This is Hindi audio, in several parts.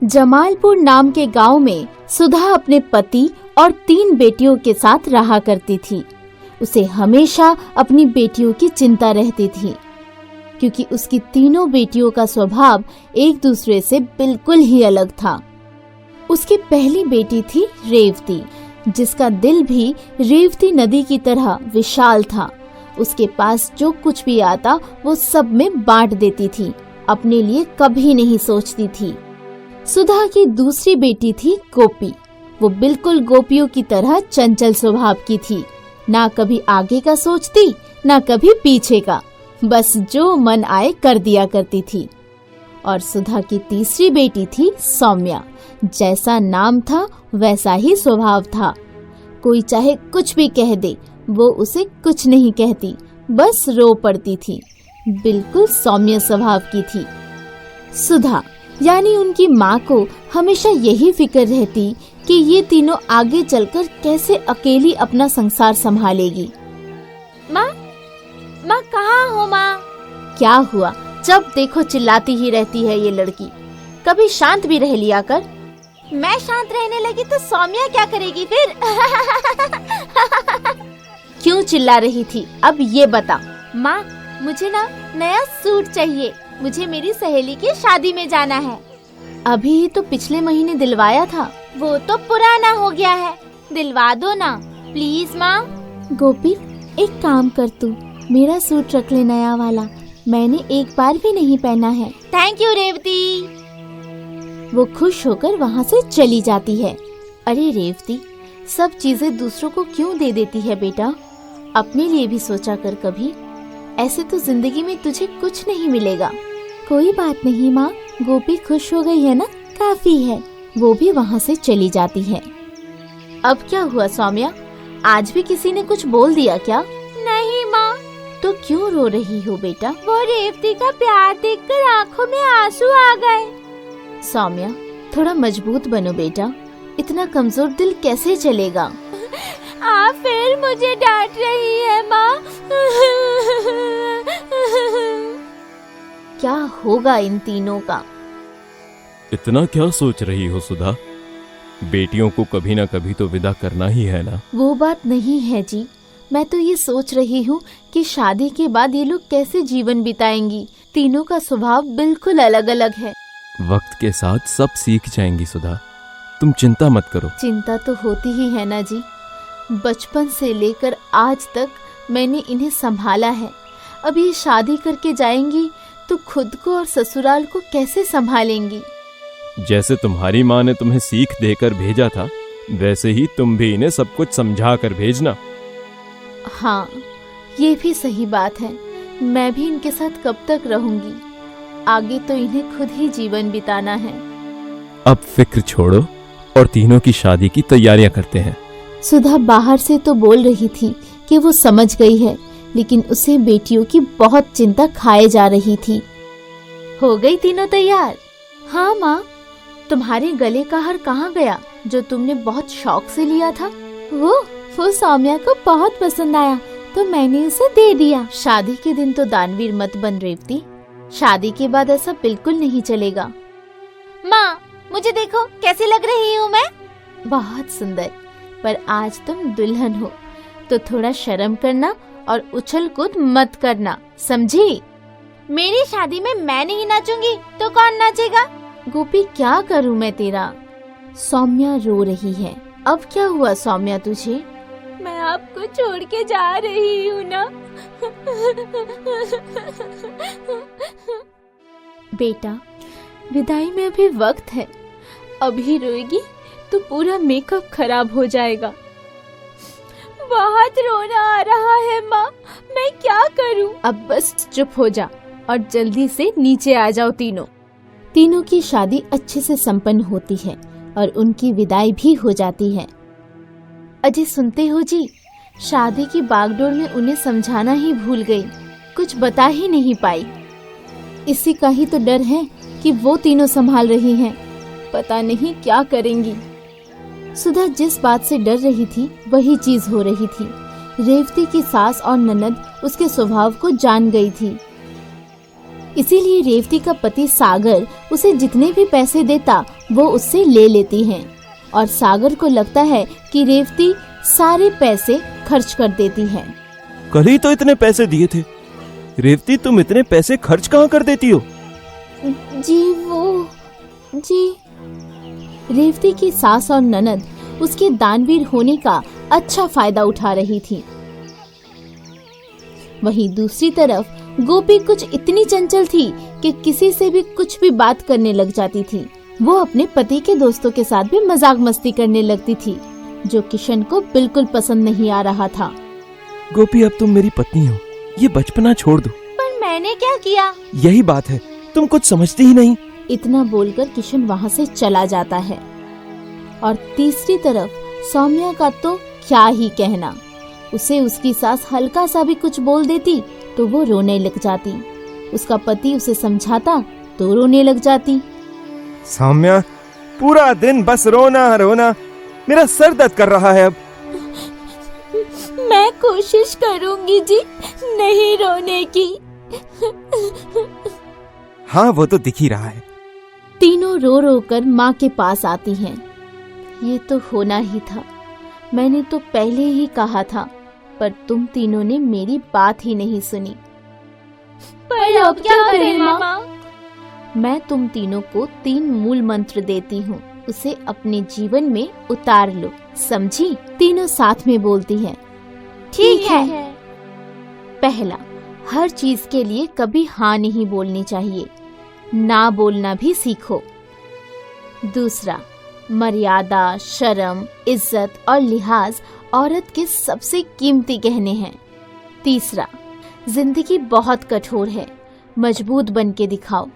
जमालपुर नाम के गांव में सुधा अपने पति और 3 बेटियों के साथ रहा करती थी। उसे हमेशा अपनी बेटियों की चिंता रहती थी, क्योंकि उसकी तीनों बेटियों का स्वभाव एक दूसरे से बिल्कुल ही अलग था। उसकी पहली बेटी थी रेवती, जिसका दिल भी रेवती नदी की तरह विशाल था। उसके पास जो कुछ भी आता वो सब में बांट देती थी, अपने लिए कभी नहीं सोचती थी। सुधा की दूसरी बेटी थी गोपी। वो बिल्कुल गोपियों की तरह चंचल स्वभाव की थी, ना कभी आगे का सोचती ना कभी पीछे का, बस जो मन आए कर दिया करती थी। और सुधा की तीसरी बेटी थी सौम्या। जैसा नाम था वैसा ही स्वभाव था। कोई चाहे कुछ भी कह दे, वो उसे कुछ नहीं कहती, बस रो पड़ती थी। बिल्कुल सौम्य स्वभाव की थी। सुधा यानी उनकी माँ को हमेशा यही फिक्र रहती कि ये तीनों आगे चलकर कैसे अकेली अपना संसार संभालेगी। माँ कहाँ हो माँ? क्या हुआ? जब देखो चिल्लाती ही रहती है ये लड़की, कभी शांत भी रह लिया कर। मैं शांत रहने लगी तो सौम्या क्या करेगी फिर? क्यों चिल्ला रही थी, अब ये बता। माँ मुझे ना नया सूट चाहिए, मुझे मेरी सहेली की शादी में जाना है। अभी तो पिछले महीने दिलवाया था। वो तो पुराना हो गया है, दिलवा दो ना प्लीज माँ। गोपी एक काम कर, तू मेरा सूट रख ले नया वाला, मैंने एक बार भी नहीं पहना है। Thank you Revathi. वो खुश होकर वहाँ से चली जाती है। अरे रेवती, सब चीजें दूसरों को क्यों दे देती है बेटा? अपने लिए भी सोचा कर कभी। ऐसे तो जिंदगी में तुझे कुछ नहीं मिलेगा। कोई बात नहीं माँ, गोपी खुश हो गई है ना, काफी है। वो भी वहाँ से चली जाती है। अब क्या हुआ सौम्या, आज भी किसी ने कुछ बोल दिया क्या? नहीं माँ। तो क्यों रो रही हो बेटा? वो रेवती का प्यार देखकर आँखों में आंसू आ गए। सौम्या थोड़ा मजबूत बनो बेटा, इतना कमजोर दिल कैसे चलेगा? आप फिर मुझे डांट रही है माँ। क्या होगा इन तीनों का? इतना क्या सोच रही हो सुधा? बेटियों को कभी ना कभी तो विदा करना ही है ना। वो बात नहीं है जी, मैं तो ये सोच रही हूँ कि शादी के बाद ये लोग कैसे जीवन बिताएंगी। तीनों का स्वभाव बिल्कुल अलग अलग है। वक्त के साथ सब सीख जाएंगी सुधा, तुम चिंता मत करो। चिंता तो होती ही है ना जी, बचपन से लेकर आज तक मैंने इन्हें संभाला है। अब ये शादी करके जाएंगी तो खुद को और ससुराल को कैसे संभालेंगी? जैसे तुम्हारी माँ ने तुम्हें सीख देकर भेजा था, वैसे ही तुम भी इन्हें सब कुछ समझा कर भेजना। हाँ, ये भी सही बात है। मैं भी इनके साथ कब तक रहूंगी? आगे तो इन्हें खुद ही जीवन बिताना है। अब फिक्र छोड़ो और तीनों की शादी की तैयारियां करते हैं। सुधा बाहर से तो बोल रही थी कि वो समझ गई है, लेकिन उसे बेटियों की बहुत चिंता खाए जा रही थी। हो गई तीनों तैयार? हाँ माँ। तुम्हारे गले का हार कहाँ गया जो तुमने बहुत शौक से लिया था? वो सौम्या को बहुत पसंद आया तो मैंने उसे दे दिया। शादी के दिन तो दानवीर मत बन रेवती, शादी के बाद ऐसा बिल्कुल नहीं चलेगा। माँ मुझे देखो कैसी लग रही हूँ मैं? बहुत सुंदर, पर आज तुम दुल्हन हो तो थोड़ा शर्म करना और उछल कूद मत करना, समझी? मेरी शादी में मैं नहीं नाचूंगी तो कौन नाचेगा? गोपी क्या करूँ मैं तेरा? सौम्या रो रही है। अब क्या हुआ सौम्या तुझे? मैं आपको छोड़ के जा रही हूँ ना। बेटा विदाई में अभी वक्त है, अभी रोएगी तो पूरा मेकअप खराब हो जाएगा। बहुत रोना आ रहा है माँ, मैं क्या करूँ? अब बस चुप हो जा और जल्दी से नीचे आ जाओ तीनों। तीनों की शादी अच्छे से संपन्न होती है और उनकी विदाई भी हो जाती है। अजय सुनते हो जी, शादी की बागडोर में उन्हें समझाना ही भूल गई, कुछ बता ही नहीं पाई। इसी का ही तो डर है कि वो तीनों संभाल रही हैं, पता नहीं क्या करेंगी। सुधा जिस बात से डर रही थी वही चीज हो रही थी। रेवती की सास और ननद उसके स्वभाव को जान गई थी। इसीलिए रेवती का पति सागर उसे जितने भी पैसे देता वो उससे ले लेती है और सागर को लगता है कि रेवती सारे पैसे खर्च कर देती है। कल ही तो इतने पैसे दिए थे। रेवती, तुम इतने पैसे खर्च कहाँ कर देती हो? जी रेवती की सास और ननद उसके दानवीर होने का अच्छा फायदा उठा रही थी। वहीं दूसरी तरफ गोपी कुछ इतनी चंचल थी कि किसी से भी कुछ भी बात करने लग जाती थी। वो अपने पति के दोस्तों के साथ भी मजाक मस्ती करने लगती थी, जो किशन को बिल्कुल पसंद नहीं आ रहा था। गोपी, अब तुम मेरी पत्नी हो, ये बचपना छोड़ दो। पर मैंने क्या किया? यही बात है, तुम कुछ समझती ही नहीं। इतना बोलकर किशन वहाँ से चला जाता है। और तीसरी तरफ सौम्या का तो क्या ही कहना, उसे उसकी सास हल्का सा भी कुछ बोल देती तो वो रोने लग जाती। उसका पति उसे समझाता तो रोने लग जाती। सौम्या, पूरा दिन बस रोना रोना, मेरा सर दर्द कर रहा है अब। मैं कोशिश करूंगी जी नहीं रोने की। हाँ, वो तो दिख ही रहा है। तीनों रो रो कर माँ के पास आती हैं। ये तो होना ही था, मैंने तो पहले ही कहा था, पर तुम तीनों ने मेरी बात ही नहीं सुनी। पर अब क्या करें माँ? मैं तुम तीनों को 3 मूल मंत्र देती हूँ, उसे अपने जीवन में उतार लो, समझी? तीनों साथ में बोलती हैं। ठीक है। पहला, हर चीज के लिए कभी हाँ नहीं बोलनी चाहिए, ना बोलना भी सीखो। दूसरा, मर्यादा, शर्म, इज्जत और लिहाज औरत के सबसे कीमती गहने हैं। तीसरा, जिंदगी बहुत कठोर है, मजबूत बन के दिखाओ।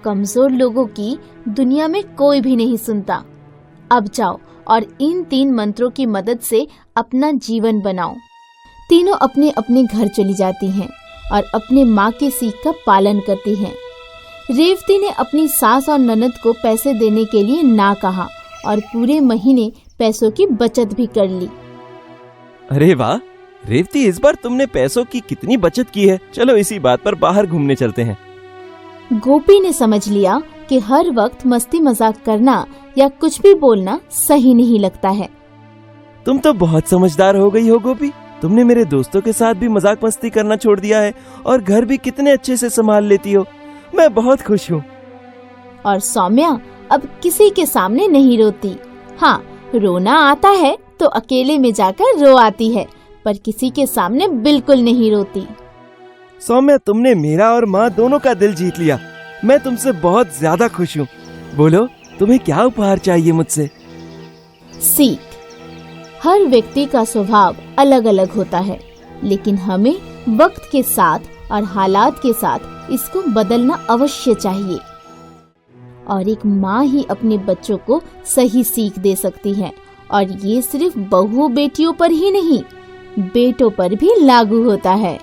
कमजोर लोगों की दुनिया में कोई भी नहीं सुनता। अब जाओ और इन 3 मंत्रों की मदद से अपना जीवन बनाओ। तीनों अपने अपने घर चली जाती हैं और अपने माँ की सीख का पालन करती हैं। रेवती ने अपनी सास और ननद को पैसे देने के लिए ना कहा और पूरे महीने पैसों की बचत भी कर ली। अरे वाह रेवती, इस बार तुमने पैसों की कितनी बचत की है। चलो इसी बात पर बाहर घूमने चलते हैं। गोपी ने समझ लिया कि हर वक्त मस्ती मजाक करना या कुछ भी बोलना सही नहीं लगता है। तुम तो बहुत समझदार हो गई हो गोपी। तुमने मेरे दोस्तों के साथ भी मजाक मस्ती करना छोड़ दिया है और घर भी कितने अच्छे से संभाल लेती हो। मैं बहुत खुश हूँ। और सौम्या अब किसी के सामने नहीं रोती। हाँ, रोना आता है तो अकेले में जाकर रो आती है, पर किसी के सामने बिल्कुल नहीं रोती। सौम्या, तुमने मेरा और माँ दोनों का दिल जीत लिया। मैं तुमसे बहुत ज्यादा खुश हूँ। बोलो, तुम्हें क्या उपहार चाहिए मुझसे? सीख, हर व्यक्ति का स्वभाव अलग अलग होता है, लेकिन हमें वक्त के साथ और हालात के साथ इसको बदलना अवश्य चाहिए। और एक माँ ही अपने बच्चों को सही सीख दे सकती है, और ये सिर्फ बहू बेटियों पर ही नहीं, बेटों पर भी लागू होता है।